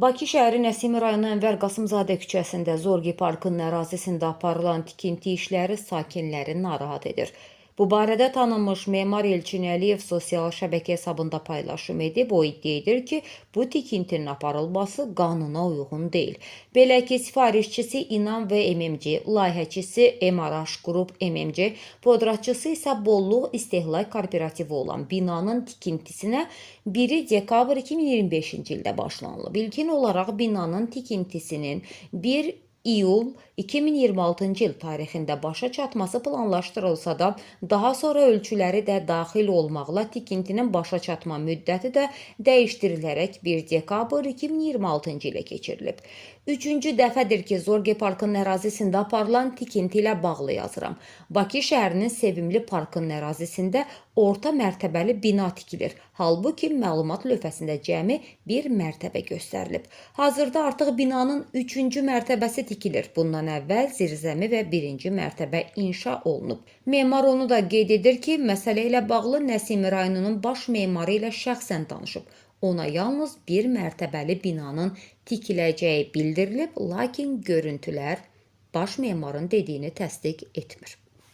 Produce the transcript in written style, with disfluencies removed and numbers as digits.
Bakı şəhəri Nəsimi rayonu Ənvər Qasımzadə küçəsində Zorgi parkının ərazisində aparılan tikinti işləri sakinləri narahat edir. Bu barədə tanınmış memar Elçin Əliyev sosial şəbəkə hesabında paylaşım edib. O iddia edir ki, bu tikintinin aparılması qanuna uyğun deyil. Belə ki, sifarişçisi İnan və MMC, layihəçisi MRH Qrup MMC, podratçısı isə Bolluq İstehlak Kooperativi olan binanın tikintisinə 1 dekabr 2025-ci ildə başlanılıb. İlkin olaraq binanın tikintisinin 1 iyul 2026-cı il tarixində başa çatması planlaşdırılsa da, daha sonra ölçüləri də daxil olmaqla tikintinin başa çatma müddəti də dəyişdirilərək 1 dekabr 2026-cı ilə keçirilib. Üçüncü dəfədir ki, Zorgi parkının ərazisində aparılan tikinti ilə bağlı yazıram. Bakı şəhərinin sevimli parkının ərazisində orta mərtəbəli bina tikilir. Halbuki məlumat lövhəsində cəmi bir mərtəbə göstərilib. Hazırda artıq binanın 3-cü mərtəbəsi tikilir. Bundan əvvəl zirzəmi və 1-ci mərtəbə inşa olunub. Memar onu da qeyd edir ki, məsələ ilə bağlı Nəsimi rayonunun baş memarı ilə şəxsən danışıb. Ona yalnız bir mərtəbəli binanın tikiləcəyi bildirilib, lakin görüntülər baş memarın dediyini təsdiq etmir.